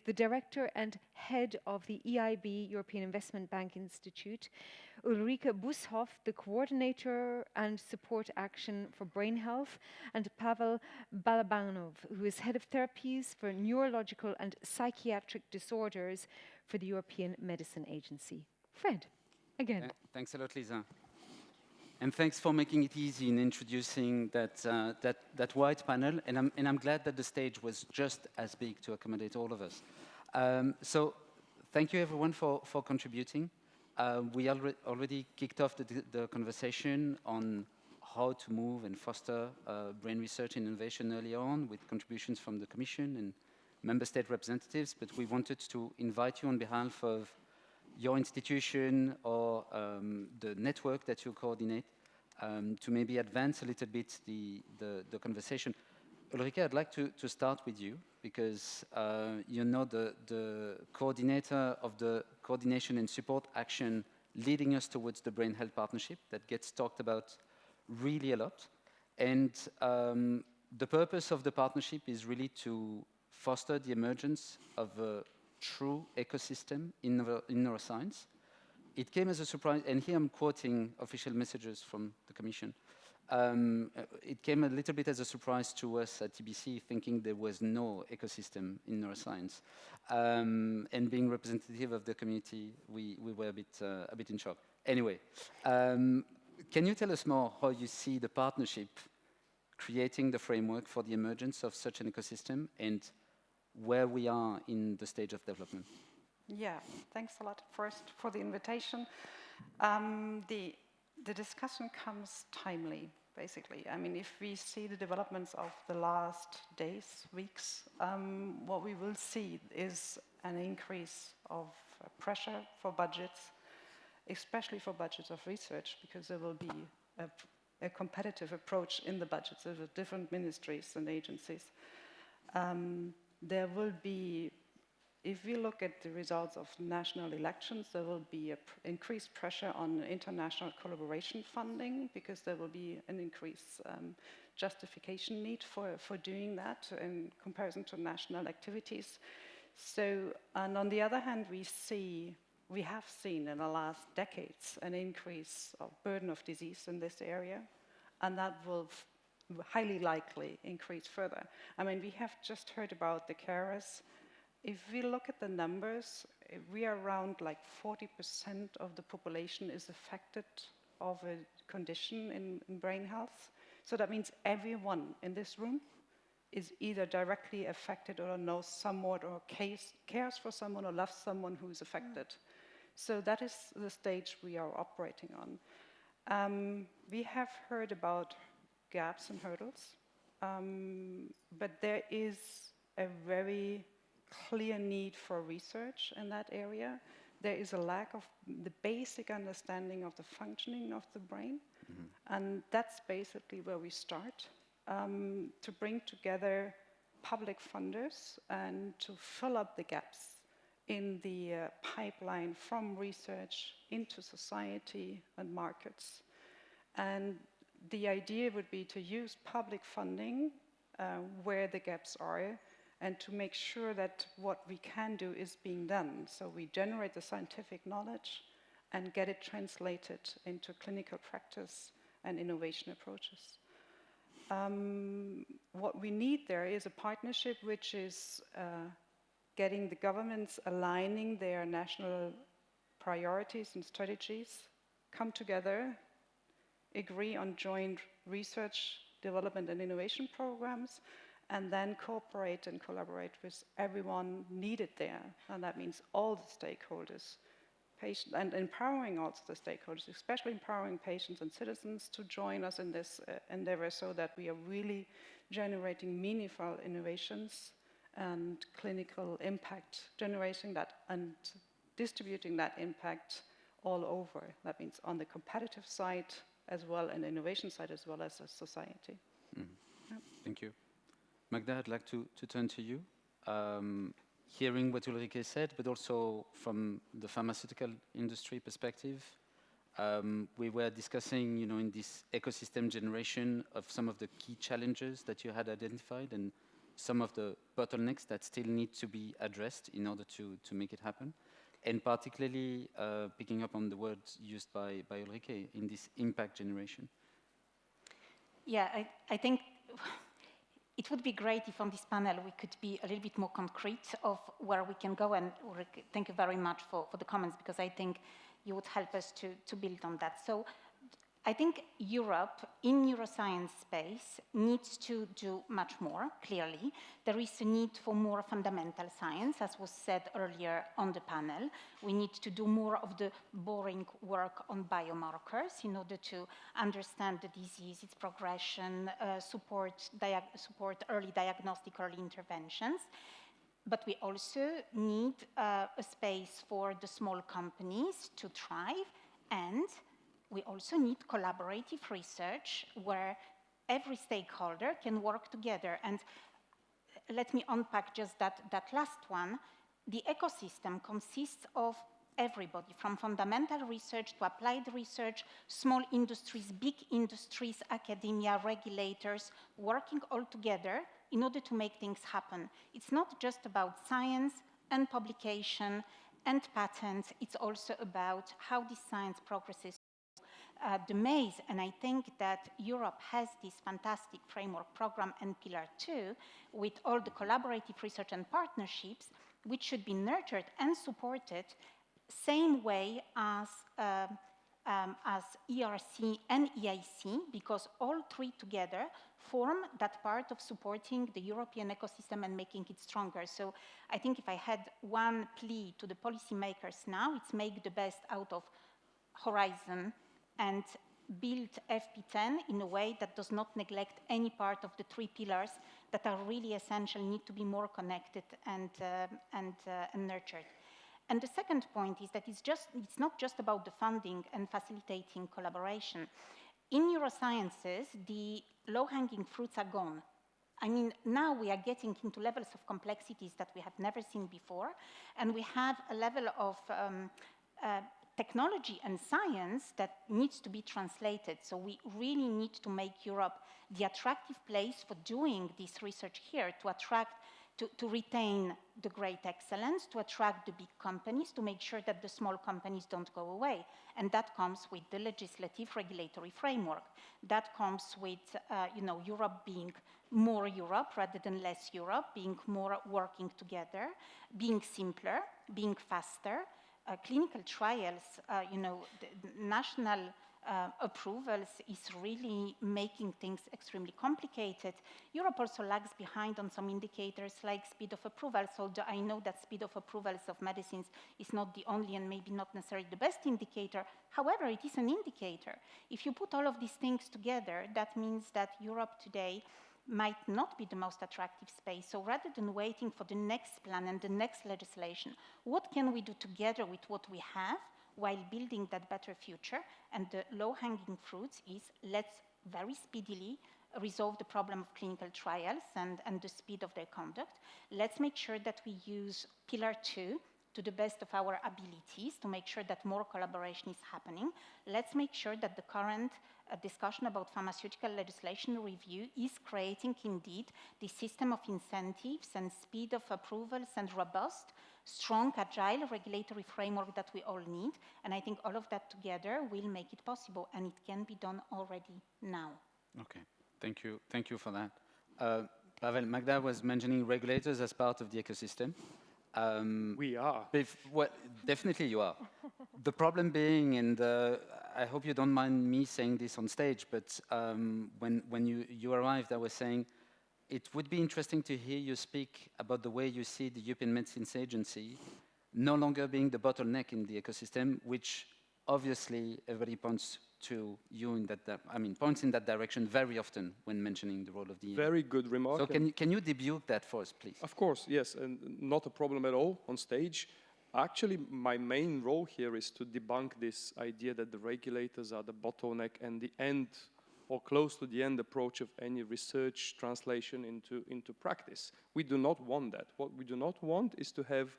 the Director and Head of the EIB, European Investment Bank Institute, Ulrike Bushoff, the Coordinator and Support Action for Brain Health, and Pavel Balabanov, who is Head of Therapies for Neurological and Psychiatric Disorders for the European Medicine Agency. Fred, again. Thanks a lot, Lisa. And thanks for making it easy in introducing that wide panel. And I'm glad that the stage was just as big to accommodate all of us. So thank you, everyone, for contributing. We already kicked off the conversation on how to move and foster brain research and innovation early on with contributions from the Commission and member state representatives. But we wanted to invite you on behalf of your institution or the network that you coordinate to maybe advance a little bit the conversation. Ulrike, I'd like to start with you because you know the coordinator of the coordination and support action leading us towards the Brain Health Partnership that gets talked about really a lot. And the purpose of the partnership is really to foster the emergence of a true ecosystem in neuroscience. It came as a surprise, and here I'm quoting official messages from the Commission. It came a little bit as a surprise to us at TBC, thinking there was no ecosystem in neuroscience. And being representative of the community, we were a bit in shock. Anyway, can you tell us more how you see the partnership creating the framework for the emergence of such an ecosystem and where we are in the stage of development? Yeah, thanks a lot first for the invitation. The discussion comes timely, basically. I mean, if we see the developments of the last days, weeks, what we will see is an increase of pressure for budgets, especially for budgets of research, because there will be a competitive approach in the budgets of the different ministries and agencies. There will be, if we look at the results of national elections, there will be increased pressure on international collaboration funding because there will be an increased justification need for doing that in comparison to national activities. So, and on the other hand, we have seen in the last decades an increase of burden of disease in this area, and that will highly likely increase further. I mean, we have just heard about the carers. If we look at the numbers, we are around like 40% of the population is affected of a condition in brain health. So that means everyone in this room is either directly affected or knows someone or cares for someone or loves someone who is affected. So that is the stage we are operating on. We have heard about gaps and hurdles, but there is a very clear need for research in that area. There is a lack of the basic understanding of the functioning of the brain, and that's basically where we start, to bring together public funders and to fill up the gaps in the pipeline from research into society and markets. And the idea would be to use public funding where the gaps are and to make sure that what we can do is being done. So we generate the scientific knowledge and get it translated into clinical practice and innovation approaches. What we need there is a partnership which is getting the governments aligning their national priorities and strategies, come together, agree on joint research, development and innovation programs, and then cooperate and collaborate with everyone needed there. And that means all the stakeholders, and empowering also the stakeholders, especially empowering patients and citizens to join us in this endeavor so that we are really generating meaningful innovations and clinical impact, generating that and distributing that impact all over. That means on the competitive side as well and innovation side as well as a society. Mm. Yep. Thank you. Magda, I'd like to turn to you. Hearing what Ulrike said, but also from the pharmaceutical industry perspective, we were discussing, in this ecosystem generation of some of the key challenges that you had identified, and some of the bottlenecks that still need to be addressed in order to make it happen. And particularly picking up on the words used by Ulrike in this impact generation. Yeah, I think it would be great if on this panel we could be a little bit more concrete of where we can go, and Ulrike, thank you very much for the comments, because I think you would help us to build on that. So I think Europe, in neuroscience space, needs to do much more, clearly. There is a need for more fundamental science, as was said earlier on the panel. We need to do more of the boring work on biomarkers in order to understand the disease, its progression, support early diagnostic, early interventions. But we also need a space for the small companies to thrive, and we also need collaborative research where every stakeholder can work together. And let me unpack just that last one. The ecosystem consists of everybody, from fundamental research to applied research, small industries, big industries, academia, regulators, working all together in order to make things happen. It's not just about science and publication and patents. It's also about how this science progresses the maze, and I think that Europe has this fantastic framework program and Pillar 2 with all the collaborative research and partnerships, which should be nurtured and supported same way as ERC and EIC, because all three together form that part of supporting the European ecosystem and making it stronger. So I think if I had one plea to the policymakers now, it's make the best out of Horizon and build FP10 in a way that does not neglect any part of the three pillars that are really essential, need to be more connected and nurtured. And the second point is that it's not just about the funding and facilitating collaboration. In neurosciences, the low-hanging fruits are gone. I mean, now we are getting into levels of complexities that we have never seen before, and we have a level of technology and science that needs to be translated. So we really need to make Europe the attractive place for doing this research here, to attract, to retain the great excellence, to attract the big companies, to make sure that the small companies don't go away. And that comes with the legislative regulatory framework. That comes with Europe being more Europe rather than less Europe, being more working together, being simpler, being faster. Clinical trials, the national approvals is really making things extremely complicated. Europe also lags behind on some indicators like speed of approvals, although I know that speed of approvals of medicines is not the only and maybe not necessarily the best indicator. However, it is an indicator. If you put all of these things together, that means that Europe today might not be the most attractive space. So rather than waiting for the next plan and the next legislation, what can we do together with what we have while building that better future? And the low-hanging fruits is, let's very speedily resolve the problem of clinical trials and the speed of their conduct. Let's make sure that we use Pillar 2 to the best of our abilities to make sure that more collaboration is happening. Let's make sure that the current discussion about pharmaceutical legislation review is creating indeed the system of incentives and speed of approvals and robust, strong, agile regulatory framework that we all need. And I think all of that together will make it possible, and it can be done already now. Okay, thank you. Thank you for that. Pavel, Magda was mentioning regulators as part of the ecosystem. We are. Well, definitely you are. The problem being, and I hope you don't mind me saying this on stage, but when you arrived, I was saying it would be interesting to hear you speak about the way you see the European Medicines Agency no longer being the bottleneck in the ecosystem, which obviously everybody points to you in that, points in that direction very often when mentioning the role of the... Very good remark. So can you debut that for us, please? Of course, yes, and not a problem at all on stage. Actually, my main role here is to debunk this idea that the regulators are the bottleneck and the end, or close to the end approach of any research translation into practice. We do not want that. What we do not want is to have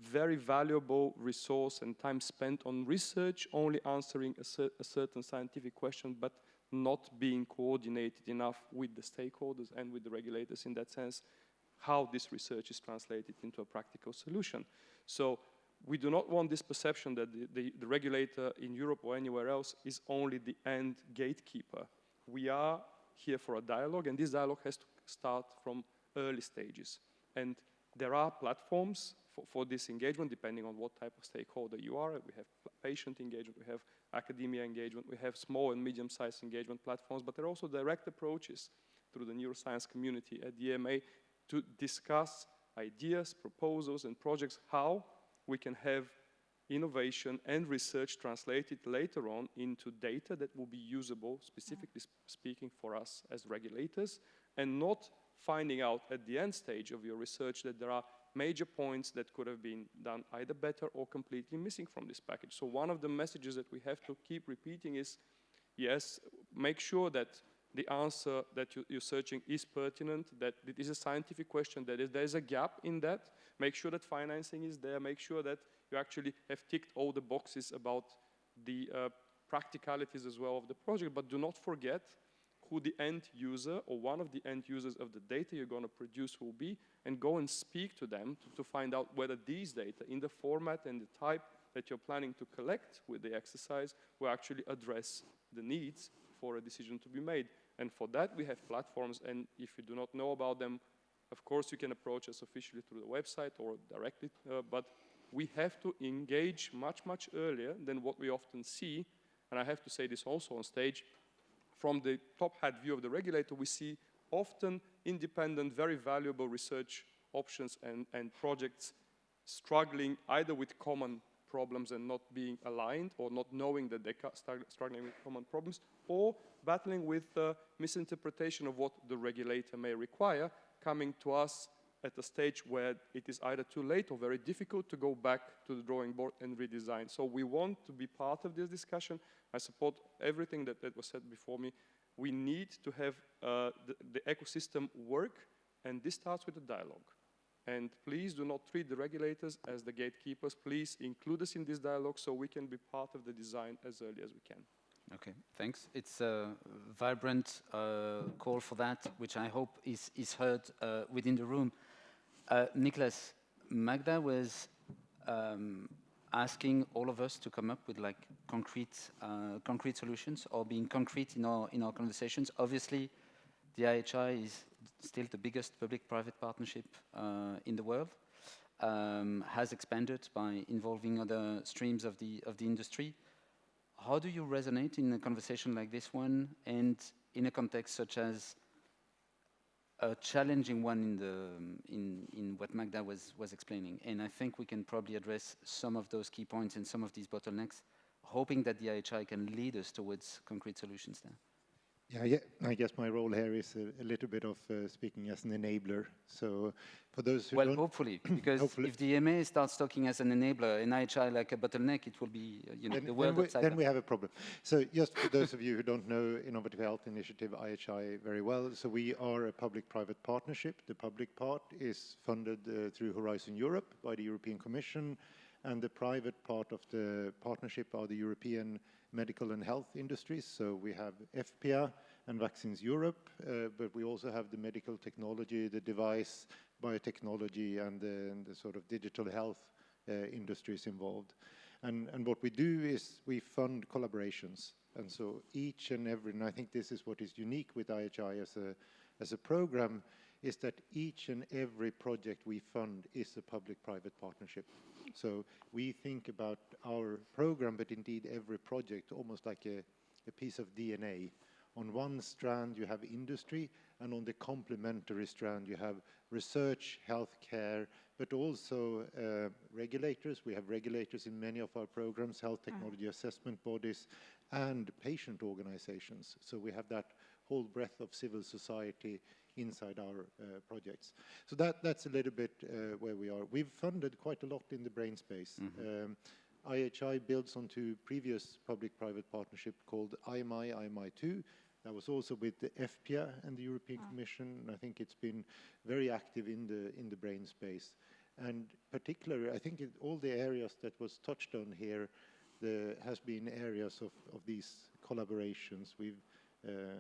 very valuable resource and time spent on research, only answering a certain scientific question, but not being coordinated enough with the stakeholders and with the regulators in that sense. how this research is translated into a practical solution. So we do not want this perception that the regulator in Europe or anywhere else is only the end gatekeeper. We are here for a dialogue, and this dialogue has to start from early stages. And there are platforms for this engagement, depending on what type of stakeholder you are. We have patient engagement, we have academia engagement, we have small and medium-sized engagement platforms, but there are also direct approaches through the neuroscience community at the EMA to discuss ideas, proposals, and projects, how we can have innovation and research translated later on into data that will be usable, specifically speaking, for us as regulators, and not finding out at the end stage of your research that there are major points that could have been done either better or completely missing from this package. So one of the messages that we have to keep repeating is, yes, make sure that the answer that you're searching is pertinent, that it is a scientific question, that there is a gap in that. Make sure that financing is there. Make sure that you actually have ticked all the boxes about the practicalities as well of the project, but do not forget who the end user or one of the end users of the data you're going to produce will be, and go and speak to them to find out whether these data in the format and the type that you're planning to collect with the exercise will actually address the needs for a decision to be made. And for that, we have platforms, and if you do not know about them, of course, you can approach us officially through the website or directly, but we have to engage much, much earlier than what we often see. And I have to say this also on stage. From the top hat view of the regulator, we see often independent, very valuable research options and projects struggling either with common problems and not being aligned, or not knowing that they're struggling with common problems, or battling with misinterpretation of what the regulator may require, coming to us at a stage where it is either too late or very difficult to go back to the drawing board and redesign. So we want to be part of this discussion. I support everything that was said before me. We need to have the ecosystem work, and this starts with a dialogue. And please do not treat the regulators as the gatekeepers. Please include us in this dialogue so we can be part of the design as early as we can. Okay, thanks. It's a vibrant call for that, which I hope is heard within the room. Niklas, Magda was asking all of us to come up with like concrete solutions, or being concrete in our conversations. Obviously, the IHI is still the biggest public-private partnership in the world. Has expanded by involving other streams of the industry. How do you resonate in a conversation like this one, and in a context such as a challenging one in what Magda was explaining? And I think we can probably address some of those key points and some of these bottlenecks, hoping that the IHI can lead us towards concrete solutions there. Yeah, I guess my role here is a little bit of speaking as an enabler. So for those who well, hopefully, because if the EMA starts talking as an enabler and IHI like a bottleneck, it will be the world outside. Then we have a problem. So just for those of you who don't know Innovative Health Initiative, IHI, very well, so we are a public-private partnership. The public part is funded through Horizon Europe by the European Commission, and the private part of the partnership are the European medical and health industries. So we have FPA and Vaccines Europe, but we also have the medical technology, the device, biotechnology, and the sort of digital health industries involved. And what we do is we fund collaborations. And so each and every, and I think this is what is unique with IHI as a program, is that each and every project we fund is a public-private partnership. So we think about our program, but indeed every project, almost like a piece of DNA. On one strand you have industry, and on the complementary strand you have research, healthcare, but also regulators. We have regulators in many of our programs, health technology assessment bodies, and patient organizations. So we have that whole breadth of civil society inside our projects. So that's a little bit where we are. We've funded quite a lot in the brain space. IHI builds onto previous public-private partnership called IMI2. That was also with the FPA and the European Commission. And I think it's been very active in the brain space. And particularly, I think in all the areas that was touched on here, there has been areas of these collaborations. We've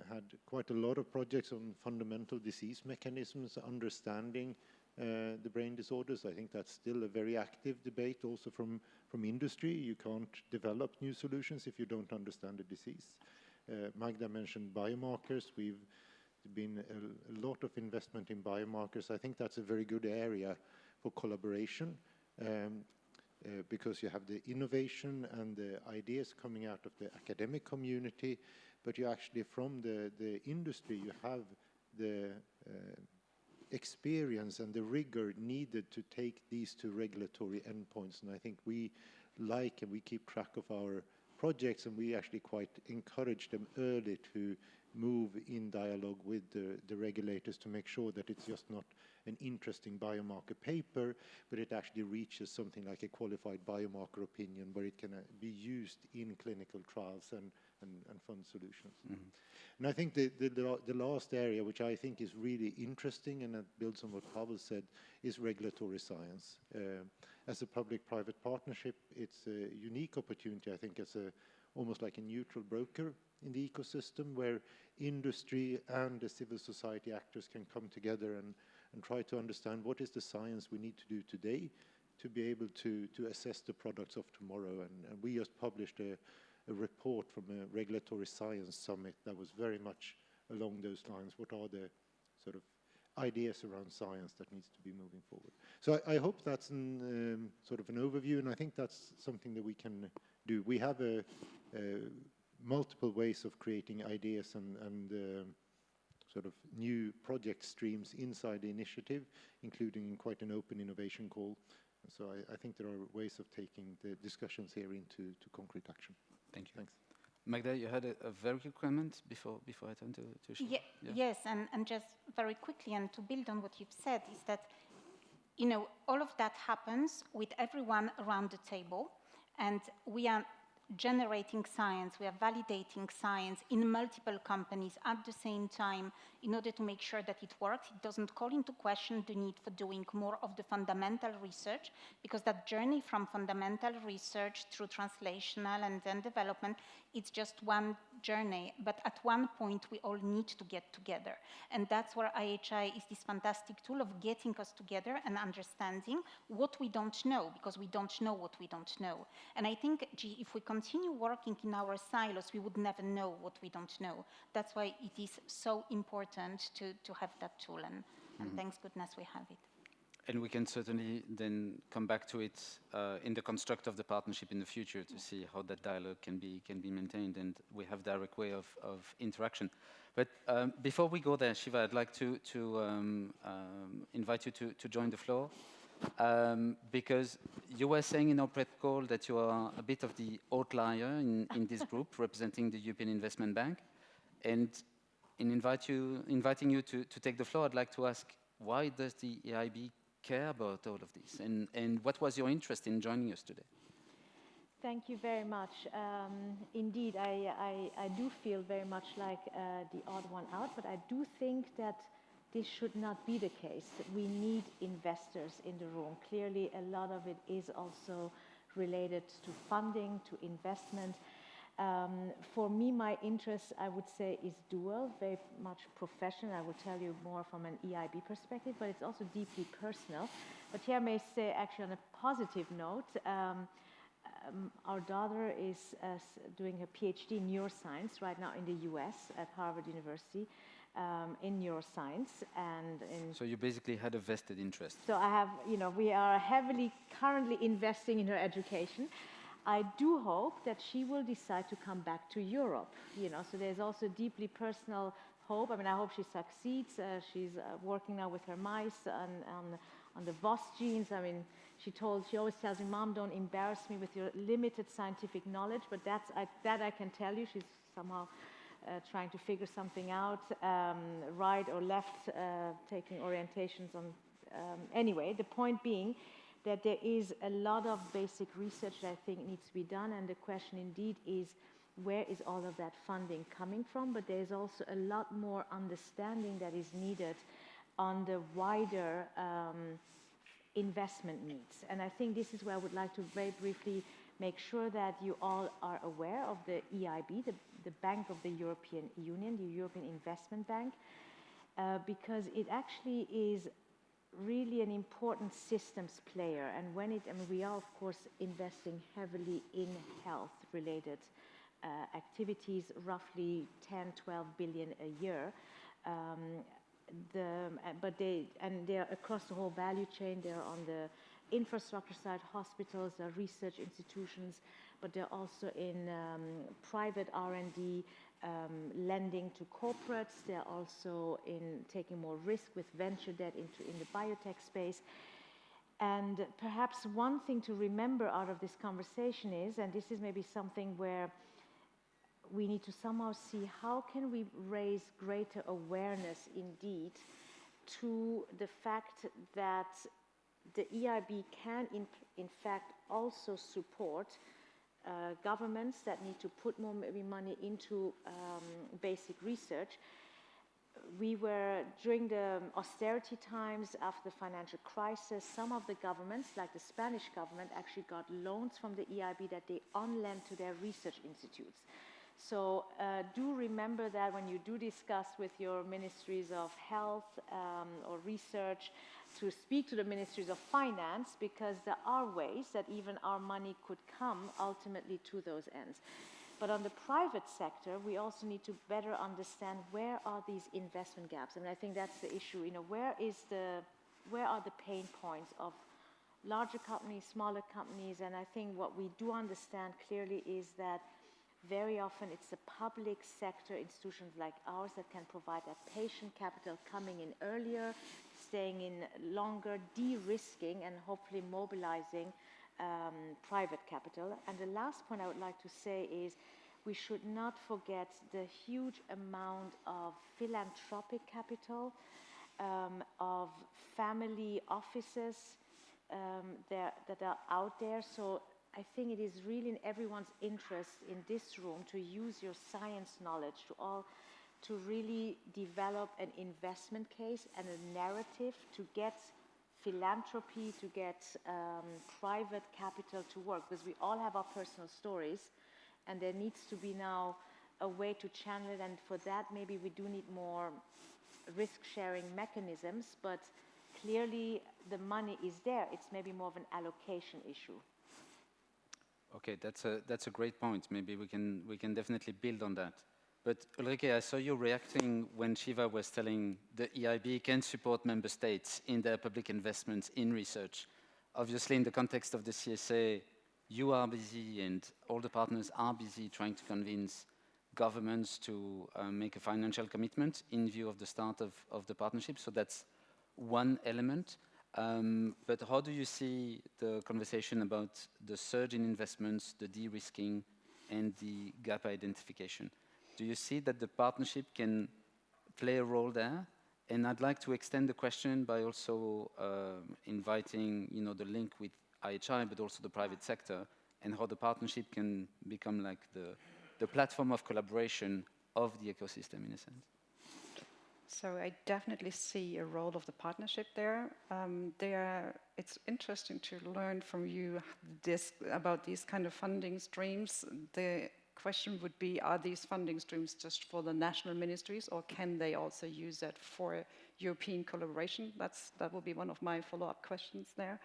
had quite a lot of projects on fundamental disease mechanisms, understanding the brain disorders. I think that's still a very active debate also from industry. You can't develop new solutions if you don't understand the disease. Magda mentioned biomarkers. We've been a lot of investment in biomarkers. I think that's a very good area for collaboration because you have the innovation and the ideas coming out of the academic community, but you actually, from the industry, you have the experience and the rigor needed to take these to regulatory endpoints. And I think we like and we keep track of our projects, and we actually quite encourage them early to move in dialogue with the regulators to make sure that it's just not an interesting biomarker paper, but it actually reaches something like a qualified biomarker opinion where it can be used in clinical trials and fund solutions. Mm-hmm. And I think the last area, which I think is really interesting, and that builds on what Pavel said, is regulatory science. As a public-private partnership, it's a unique opportunity, I think, as almost like a neutral broker in the ecosystem where industry and the civil society actors can come together and try to understand what is the science we need to do today to be able to assess the products of tomorrow. And we just published a report from a regulatory science summit that was very much along those lines. What are the sort of ideas around science that needs to be moving forward? So I hope that's sort of an overview, and I think that's something that we can do. We have multiple ways of creating ideas and sort of new project streams inside the initiative, including quite an open innovation call. So I think there are ways of taking the discussions here into concrete action. Thank you. Thanks. Magda, you had a very quick comment before I turn to Shiva. Yeah. Yes, and just very quickly, and to build on what you've said, is that, you know, all of that happens with everyone around the table, and we are generating science, we are validating science in multiple companies at the same time in order to make sure that it works. It doesn't call into question the need for doing more of the fundamental research, because that journey from fundamental research through translational and then development, it's just one journey. But at one point, we all need to get together. And that's where IHI is this fantastic tool of getting us together and understanding what we don't know, because we don't know what we don't know. And I think, if we continue working in our silos, we would never know what we don't know. That's why it is so important to have that tool, and thanks goodness we have it. And we can certainly then come back to it in the construct of the partnership in the future to see how that dialogue can be maintained, and we have direct way of interaction. But before we go there, Shiva, I'd like to invite you to join the floor, because you were saying in our prep call that you are a bit of the outlier in this group representing the European Investment Bank, and in inviting you to take the floor, I'd like to ask, why does the EIB care about all of this, and what was your interest in joining us today? Thank you very much. Indeed, I do feel very much like the odd one out, but I do think that this should not be the case. We need investors in the room. Clearly, a lot of it is also related to funding, to investment. For me, my interest, I would say, is dual, very much professional. I will tell you more from an EIB perspective, but it's also deeply personal. But here I may say, actually, on a positive note, our daughter is doing her PhD in neuroscience right now in the US at Harvard University in neuroscience. So you basically had a vested interest. So I have, you know, we are heavily currently investing in her education. I do hope that she will decide to come back to Europe, you know, so there's also deeply personal hope. I mean, I hope she succeeds. She's working now with her mice on the VOS genes. I mean, she always tells me, Mom, don't embarrass me with your limited scientific knowledge, but that I can tell you. She's somehow trying to figure something out, right or left, taking orientations on. Anyway, the point being that there is a lot of basic research that I think needs to be done, and the question indeed is, where is all of that funding coming from? But there's also a lot more understanding that is needed on the wider investment needs. And I think this is where I would like to very briefly make sure that you all are aware of the EIB, the Bank of the European Union, the European Investment Bank, because it actually is really an important systems player. And when it, I mean, we are of course investing heavily in health-related activities, roughly 10, 12 billion a year. But they're across the whole value chain. They're on the infrastructure side, hospitals, research institutions, but they're also in private R&D, lending to corporates. They're also in taking more risk with venture debt in the biotech space. And perhaps one thing to remember out of this conversation is, and this is maybe something where we need to somehow see how can we raise greater awareness indeed to the fact that the EIB can in fact also support governments that need to put more maybe money into basic research. We were, during the austerity times after the financial crisis, some of the governments, like the Spanish government, actually got loans from the EIB that they on-lent to their research institutes. So do remember that when you do discuss with your ministries of health or research, to speak to the ministries of finance, because there are ways that even our money could come ultimately to those ends. But on the private sector, we also need to better understand where are these investment gaps. I mean, I think that's the issue. You know, where are the pain points of larger companies, smaller companies? And I think what we do understand clearly is that very often it's the public sector institutions like ours that can provide that patient capital, coming in earlier, staying in longer, de-risking and hopefully mobilizing private capital. And the last point I would like to say is we should not forget the huge amount of philanthropic capital, of family offices that are out there. So I think it is really in everyone's interest in this room to use your science knowledge to really develop an investment case and a narrative to get philanthropy, to get private capital to work, because we all have our personal stories, and there needs to be now a way to channel it, and for that maybe we do need more risk-sharing mechanisms, but clearly the money is there. It's maybe more of an allocation issue. Okay, that's a great point. Maybe we can definitely build on that. But Ulrike, I saw you reacting when Shiva was telling the EIB can support member states in their public investments in research. Obviously, in the context of the CSA, you are busy and all the partners are busy trying to convince governments to make a financial commitment in view of the start of the partnership. So that's one element. But how do you see the conversation about the surge in investments, the de-risking, and the gap identification? Do you see that the partnership can play a role there? And I'd like to extend the question by also inviting, the link with IHI, but also the private sector, and how the partnership can become like the platform of collaboration of the ecosystem in a sense. So I definitely see a role of the partnership there. It's interesting to learn from you about these kind of funding streams. The question would be, are these funding streams just for the national ministries, or can they also use that for European collaboration? That will be one of my follow-up questions there.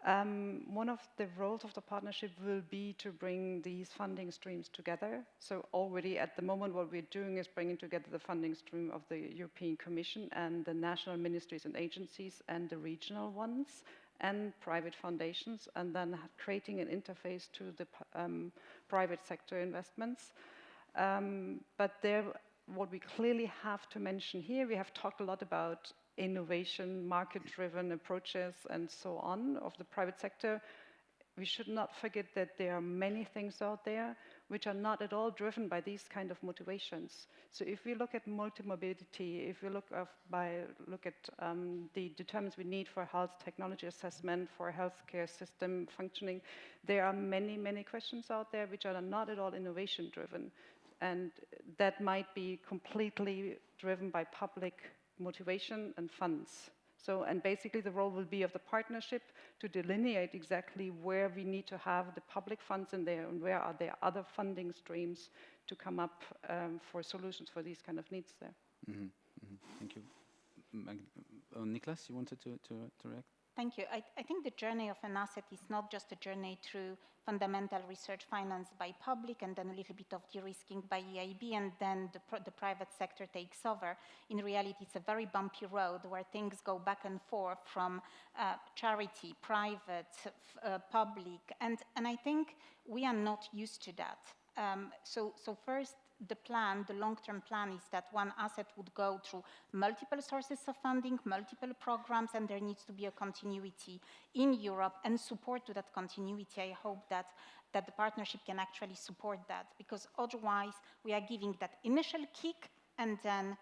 One of the roles of the partnership will be to bring these funding streams together. So already at the moment what we're doing is bringing together the funding stream of the European Commission and the national ministries and agencies and the regional ones and private foundations, and then creating an interface to the private sector investments. But what we clearly have to mention here, we have talked a lot about innovation, market-driven approaches, and so on of the private sector. We should not forget that there are many things out there which are not at all driven by these kind of motivations. So if we look at multi-mobility, if we look at the determinants we need for health technology assessment, for healthcare system functioning, there are many, many questions out there which are not at all innovation-driven. And that might be completely driven by public motivation and funds. So, and basically the role will be of the partnership to delineate exactly where we need to have the public funds in there and where are there other funding streams to come up for solutions for these kind of needs there. Thank you. Niklas, you wanted to react? Thank you. I think the journey of an asset is not just a journey through fundamental research financed by public and then a little bit of de-risking by EIB and then the private sector takes over. In reality, it's a very bumpy road where things go back and forth from charity, private, public, and I think we are not used to that. So first, the long-term plan is that one asset would go through multiple sources of funding, multiple programs, and there needs to be a continuity in Europe and support to that continuity. I hope that the partnership can actually support that, because otherwise we are giving that initial kick and then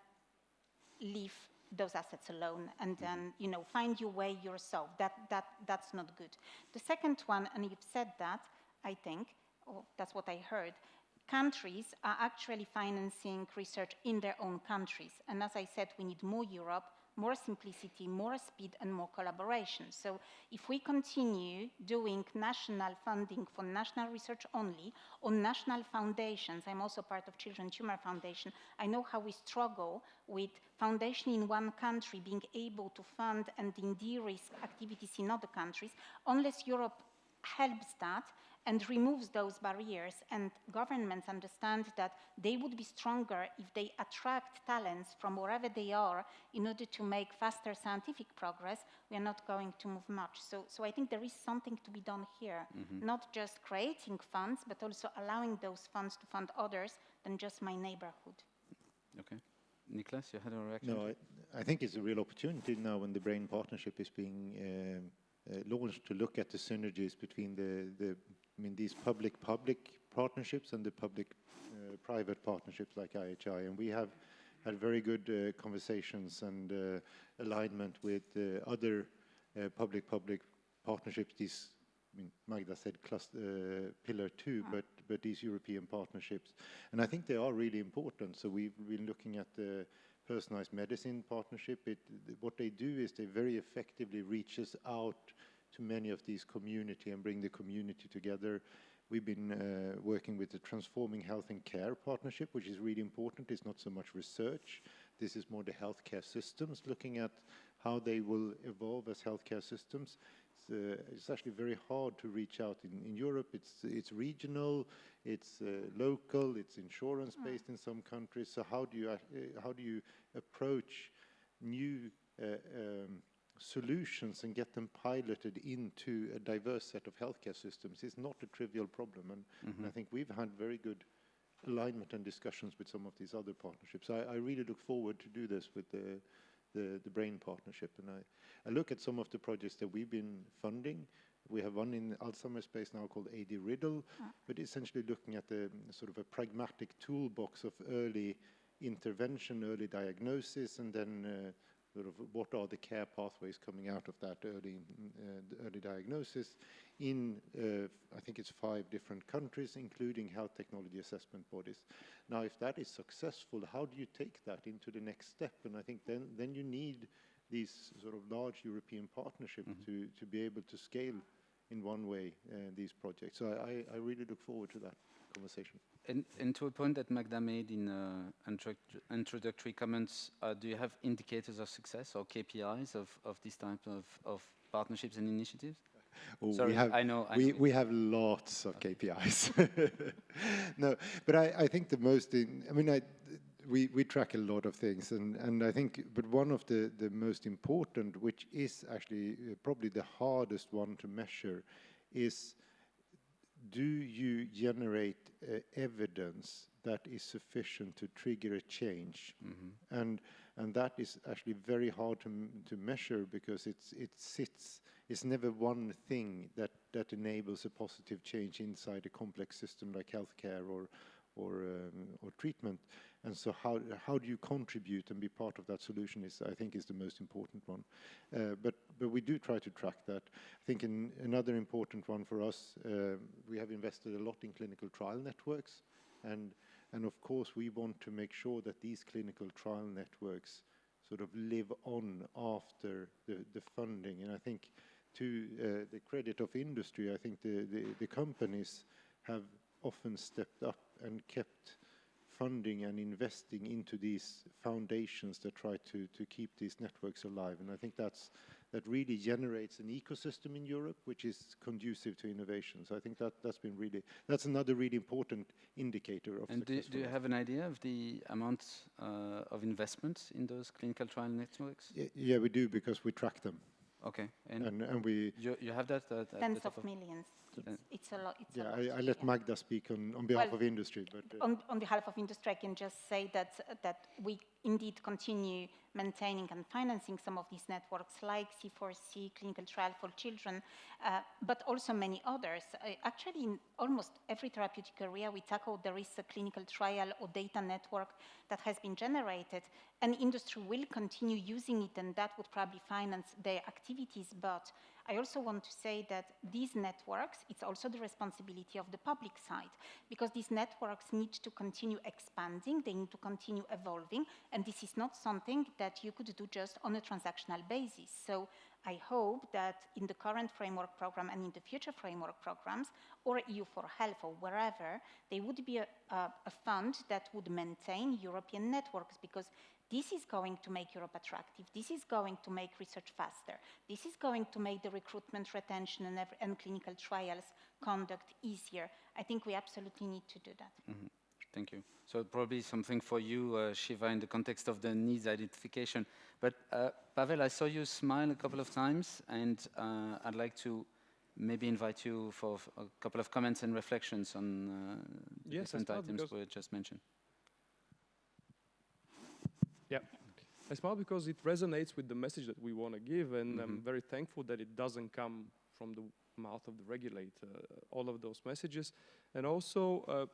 leave those assets alone and then, find your way yourself. That's not good. The second one, and you've said that, I think, or that's what I heard, countries are actually financing research in their own countries. And as I said, we need more Europe, more simplicity, more speed, and more collaboration. So if we continue doing national funding for national research only, on national foundations, I'm also part of Children's Tumor Foundation, I know how we struggle with foundation in one country being able to fund and de-risk activities in other countries, unless Europe helps that and removes those barriers, and governments understand that they would be stronger if they attract talents from wherever they are in order to make faster scientific progress, we are not going to move much. So I think there is something to be done here, not just creating funds, but also allowing those funds to fund others than just my neighborhood. Okay. Niklas, you had a reaction? No, I think it's a real opportunity now when the BRAIN partnership is being launched to look at the synergies between these public partnerships and the public-private partnerships like IHI. And we have had very good conversations and alignment with other public-public partnerships. These, Magda said pillar 2, but these European partnerships. And I think they are really important. So we've been looking at the personalized medicine partnership. What they do is they very effectively reaches out to many of these community and bring the community together. We've been working with the Transforming Health and Care partnership, which is really important. It's not so much research. This is more the healthcare systems, looking at how they will evolve as healthcare systems. It's actually very hard to reach out in Europe. It's regional, it's local, it's insurance-based in some countries. So how do you approach new solutions and get them piloted into a diverse set of healthcare systems? It's not a trivial problem, and I think we've had very good alignment and discussions with some of these other partnerships. I really look forward to do this with the BRAIN partnership, and I look at some of the projects that we've been funding. We have one in Alzheimer's space now called AD Riddle, but essentially looking at the sort of a pragmatic toolbox of early intervention, early diagnosis, and then sort of what are the care pathways coming out of that early diagnosis in, I think it's 5 different countries, including health technology assessment bodies. Now, if that is successful, how do you take that into the next step? And I think then you need these sort of large European partnerships to be able to scale in one way these projects. So I really look forward to that conversation. And to a point that Magda made in introductory comments, do you have indicators of success or KPIs of this type of partnerships and initiatives? Oh, sorry, we have lots of KPIs. No, but I think the most, we track a lot of things, and I think, but one of the most important, which is actually probably the hardest one to measure, is do you generate evidence that is sufficient to trigger a change? And that is actually very hard to measure, because it's never one thing that enables a positive change inside a complex system like healthcare or treatment. And so how do you contribute and be part of that solution I think is the most important one. But we do try to track that. I think another important one for us, we have invested a lot in clinical trial networks, and of course we want to make sure that these clinical trial networks sort of live on after the funding. And I think to the credit of industry, I think the companies have often stepped up and kept funding and investing into these foundations that try to keep these networks alive. And I think that really generates an ecosystem in Europe which is conducive to innovation. So I think that's another really important indicator of And success. do you have an idea of the amount of investment in those clinical trial networks? Yeah, we do, because we track them. Okay, And we... You have that? Tens of millions. It's a lot. Yeah, I let Magda speak on behalf of industry. But on behalf of industry, I can just say that we indeed continue maintaining and financing some of these networks like C4C, Clinical Trial for Children, but also many others. Actually, in almost every therapeutic area we tackle, there is a clinical trial or data network that has been generated, and industry will continue using it, and that would probably finance their activities. But I also want to say that these networks, it's also the responsibility of the public side, because these networks need to continue expanding, they need to continue evolving, and this is not something that you could do just on a transactional basis. So I hope that in the current framework program and in the future framework programs, or EU for Health or wherever, there would be a fund that would maintain European networks, because this is going to make Europe attractive. This is going to make research faster. This is going to make the recruitment, retention, and clinical trials conduct easier. I think we absolutely need to do that. Mm-hmm. Thank you. So probably something for you, Shiva, in the context of the needs identification. But Pavel, I saw you smile a couple of times, and I'd like to maybe invite you for a couple of comments and reflections on the different items we just mentioned. Yeah, I smile because it resonates with the message that we want to give, and I'm very thankful that it doesn't come from the mouth of the regulator, all of those messages. And also,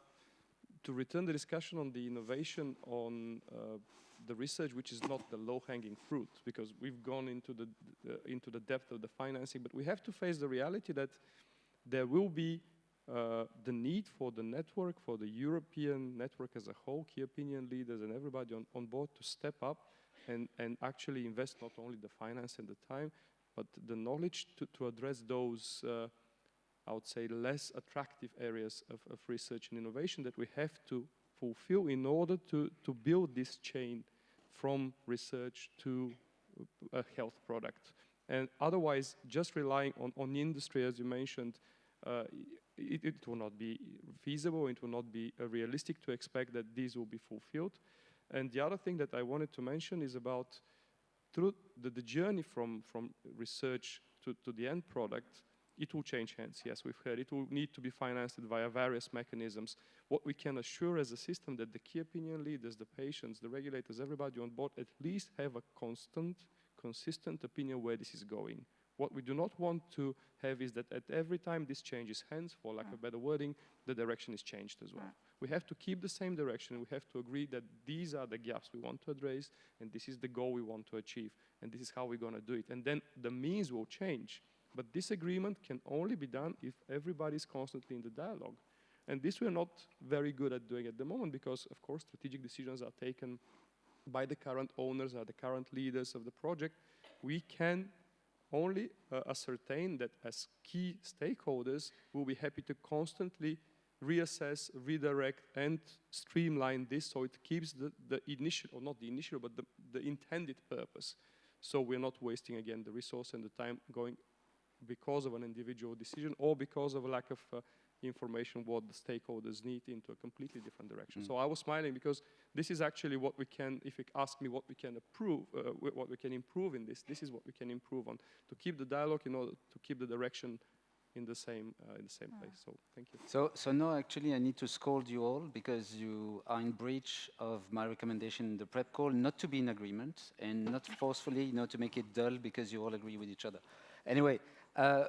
to return the discussion on the innovation on the research, which is not the low-hanging fruit, because we've gone into the depth of the financing, but we have to face the reality that there will be the need for the network, for the European network as a whole, key opinion leaders and everybody on board to step up and actually invest not only the finance and the time, but the knowledge to address those, I would say, less attractive areas of research and innovation that we have to fulfill in order to build this chain from research to a health product. And otherwise, just relying on industry, as you mentioned, it will not be feasible, it will not be realistic to expect that these will be fulfilled. And the other thing that I wanted to mention is about through the journey from research to the end product, it will change hands. Yes, we've heard it will need to be financed via various mechanisms. What we can assure as a system that the key opinion leaders, the patients, the regulators, everybody on board at least have a consistent opinion where this is going. What we do not want to have is that at every time this changes hands, for lack of better wording, the direction is changed as well. We have to keep the same direction. We have to agree that these are the gaps we want to address, and this is the goal we want to achieve, and this is how we're going to do it. And then the means will change. But this agreement can only be done if everybody is constantly in the dialogue. And this we're not very good at doing at the moment because, of course, strategic decisions are taken by the current owners or the current leaders of the project. We can only ascertain that as key stakeholders, we'll be happy to constantly reassess, redirect, and streamline this so it keeps the initial, or not the initial, but the intended purpose. So we're not wasting, again, the resource and the time going because of an individual decision or because of a lack of information what the stakeholders need into a completely different direction. So I was smiling because this is actually what we can, if you ask me what we can improve, what we can improve in this is what we can improve on, to keep the dialogue in order to keep the direction in the same place. So thank you. So now actually I need to scold you all because you are in breach of my recommendation in the prep call not to be in agreement and not forcefully, to make it dull because you all agree with each other. Anyway,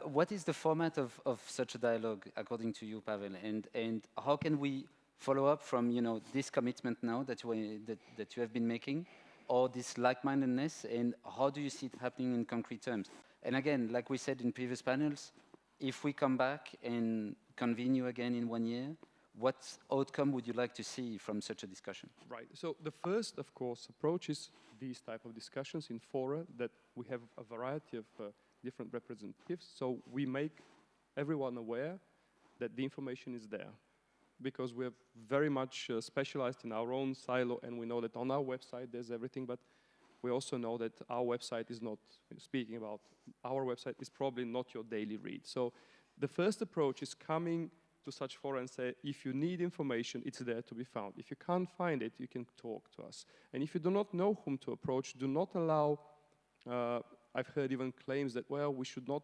what is the format of such a dialogue according to you, Pavel, and how can we follow up from this commitment now that you have been making, or this like-mindedness, and how do you see it happening in concrete terms? And again, like we said in previous panels, if we come back and convene you again in 1 year, what outcome would you like to see from such a discussion? Right. So the first, of course, approach is these type of discussions in fora that we have a variety of different representatives. So we make everyone aware that the information is there. because we're very much specialized in our own silo, and we know that on our website there's everything, but we also know that our website is not, speaking about our website, is probably not your daily read. So the first approach is coming to such fora and say, if you need information, it's there to be found. If you can't find it, you can talk to us. And if you do not know whom to approach, do not allow, I've heard even claims that, well, we should not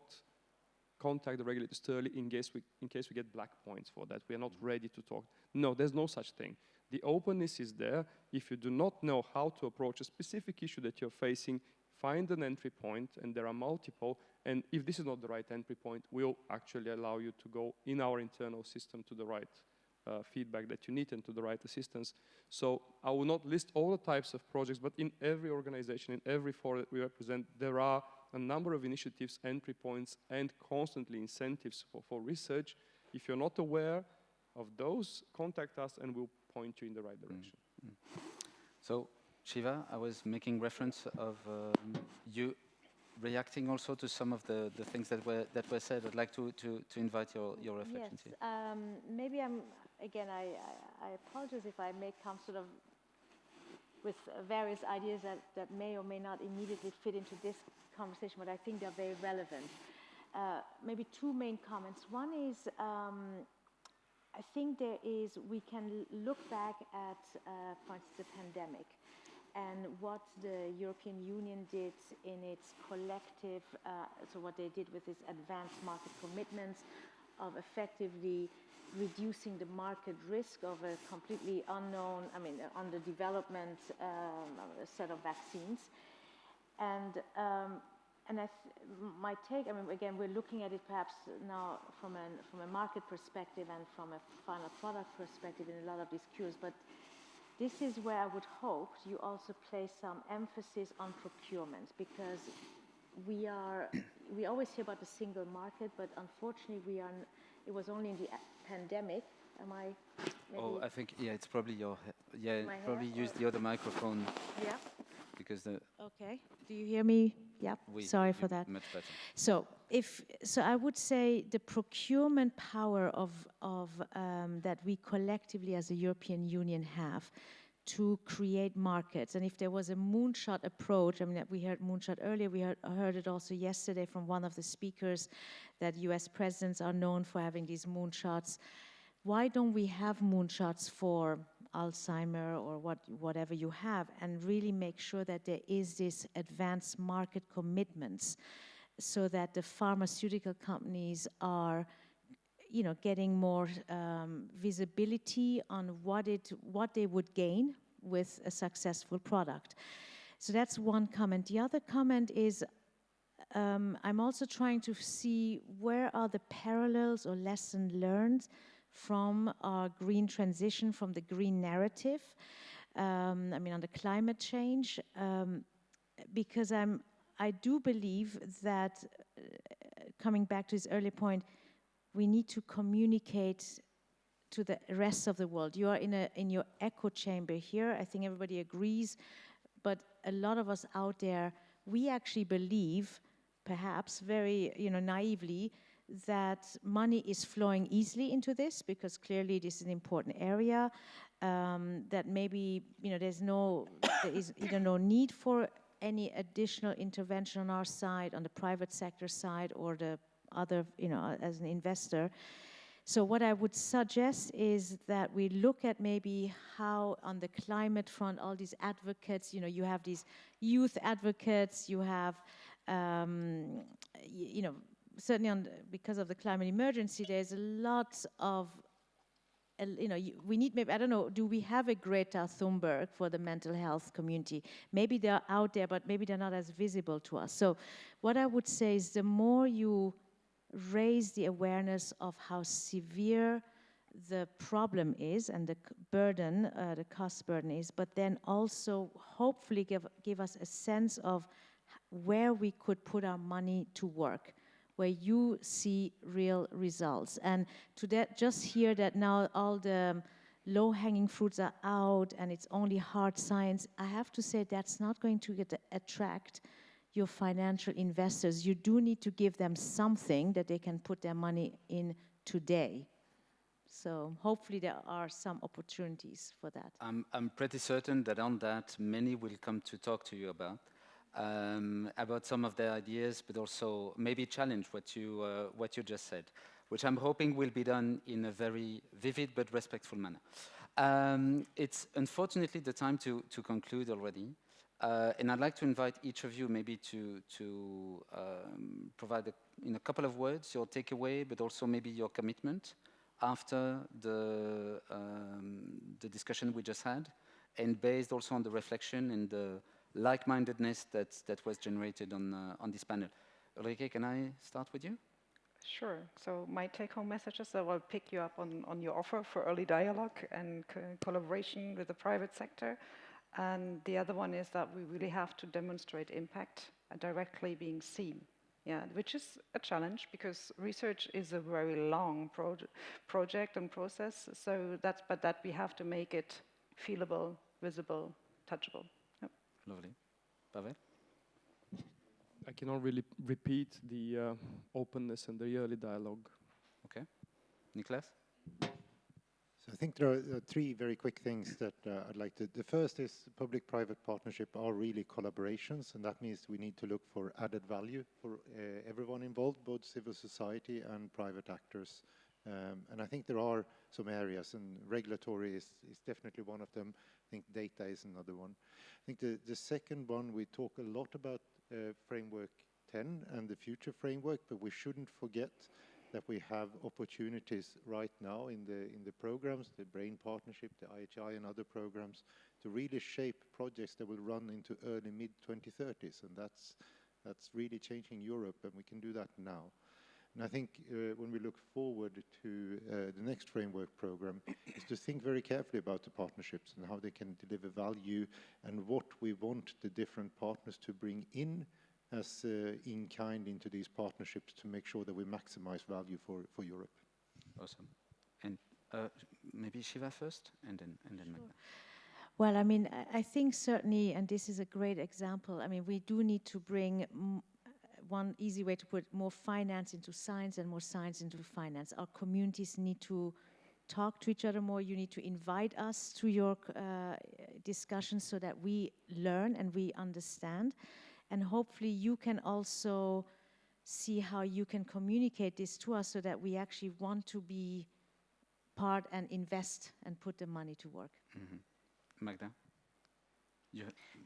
contact the regulators early in case we get black points for that. We are not ready to talk. No, there's no such thing. The openness is there. If you do not know how to approach a specific issue that you're facing, find an entry point, and there are multiple. And if this is not the right entry point, we'll actually allow you to go in our internal system to the right feedback that you need and to the right assistance. So I will not list all the types of projects, but in every organization, in every forum that we represent, there are a number of initiatives, entry points, and constantly incentives for research. If you're not aware of those, contact us and we'll point you in the right direction. So, Shiva, I was making reference of you reacting also to some of the things that were said. I'd like to invite your reflections here. Yes, maybe I apologize if I may come sort of with various ideas that may or may not immediately fit into this conversation, but I think they're very relevant. Maybe two main comments. One is, I think we can look back at, for instance, the pandemic and what the European Union did in its collective, so what they did with its advanced market commitments of effectively reducing the market risk of a completely unknown, under development set of vaccines. And my take, again, we're looking at it perhaps now from a market perspective and from a final product perspective in a lot of these cures, but this is where I would hope you also place some emphasis on procurement, because we always hear about the single market, but unfortunately it was only in the pandemic. Am I? Oh, I think, yeah, it's probably probably use the other microphone. Yeah. Because Okay. Do you hear me? Yeah. Sorry for that. Much better. So I would say the procurement power of that we collectively as a European Union have to create markets. And if there was a moonshot approach, we heard moonshot earlier, we heard it also yesterday from one of the speakers, that US presidents are known for having these moonshots. Why don't we have moonshots for Alzheimer or whatever you have, and really make sure that there is this advanced market commitments, so that the pharmaceutical companies are, getting more visibility on what they would gain with a successful product. So that's one comment. The other comment is, I'm also trying to see where are the parallels or lessons learned from our green transition, from the green narrative, on the climate change, because I do believe that, coming back to his earlier point, we need to communicate to the rest of the world. You are in your echo chamber here. I think everybody agrees, but a lot of us out there, we actually believe, perhaps very naively, that money is flowing easily into this, because clearly this is an important area, that maybe there is either no need for any additional intervention on our side, on the private sector side, or the other, as an investor. So what I would suggest is that we look at maybe how on the climate front, all these advocates, you have these youth advocates, you have, certainly because of the climate emergency, there's a lot of, we need maybe, I don't know, do we have a Greta Thunberg for the mental health community? Maybe they're out there, but maybe they're not as visible to us. So what I would say is, the more you raise the awareness of how severe the problem is and the burden, the cost burden is, but then also hopefully give us a sense of where we could put our money to work, where you see real results. And to that, just hear that now all the low-hanging fruits are out and it's only hard science, I have to say that's not going to attract your financial investors. You do need to give them something that they can put their money in today. So hopefully there are some opportunities for that. I'm pretty certain that on that, many will come to talk to you about some of their ideas, but also maybe challenge what you just said, which I'm hoping will be done in a very vivid but respectful manner. It's unfortunately the time to conclude already, and I'd like to invite each of you maybe to provide in a couple of words your takeaway, but also maybe your commitment after the discussion we just had, and based also on the reflection and the like-mindedness that was generated on this panel. Ulrike, can I start with you? Sure. So my take-home message is that I'll pick you up on your offer for early dialogue and collaboration with the private sector. And the other one is that we really have to demonstrate impact directly being seen. Yeah, which is a challenge because research is a very long project and process. So that we have to make it feelable, visible, touchable. Yep. Lovely. Pavel? I cannot really repeat the openness and the early dialogue. Okay. Niklas? So I think there are three very quick things that I'd like to. The first is public-private partnership are really collaborations, and that means we need to look for added value for everyone involved, both civil society and private actors. And I think there are some areas, and regulatory is definitely one of them. I think data is another one. I think the second one, we talk a lot about Framework 10 and the future framework, but we shouldn't forget that we have opportunities right now in the programs, the BRAIN partnership, the IHI and other programs, to really shape projects that will run into early mid-2030s, and that's really changing Europe, and we can do that now. And I think when we look forward to the next framework program, is to think very carefully about the partnerships and how they can deliver value and what we want the different partners to bring in as in kind into these partnerships to make sure that we maximize value for Europe. Awesome. And maybe Shiva first, and then Magda. Well, I mean, I think certainly, and this is a great example, I mean, we do need to bring one easy way to put more finance into science and more science into finance. Our communities need to talk to each other more. You need to invite us to your discussions so that we learn and we understand. And hopefully you can also see how you can communicate this to us so that we actually want to be part and invest and put the money to work. Mm-hmm. Magda?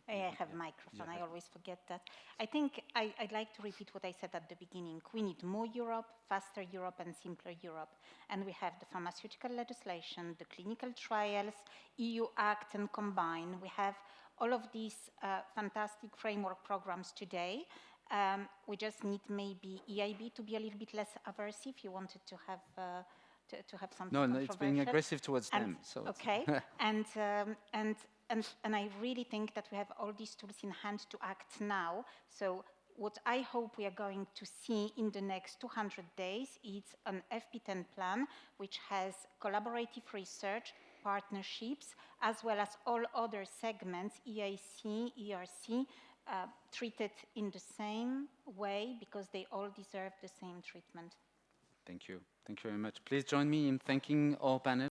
I have a microphone, I always forget that. I think I'd like to repeat what I said at the beginning. We need more Europe, faster Europe, and simpler Europe. And we have the pharmaceutical legislation, the clinical trials, EU Act and Combine. We have all of these fantastic framework programs today. We just need maybe EIB to be a little bit less aversive if you wanted to have something No, it's being aggressive towards them. So okay, and I really think that we have all these tools in hand to act now. So what I hope we are going to see in the next 200 days is an FP10 plan, which has collaborative research, partnerships, as well as all other segments, EIC, ERC, treated in the same way because they all deserve the same treatment. Thank you. Thank you very much. Please join me in thanking our panel.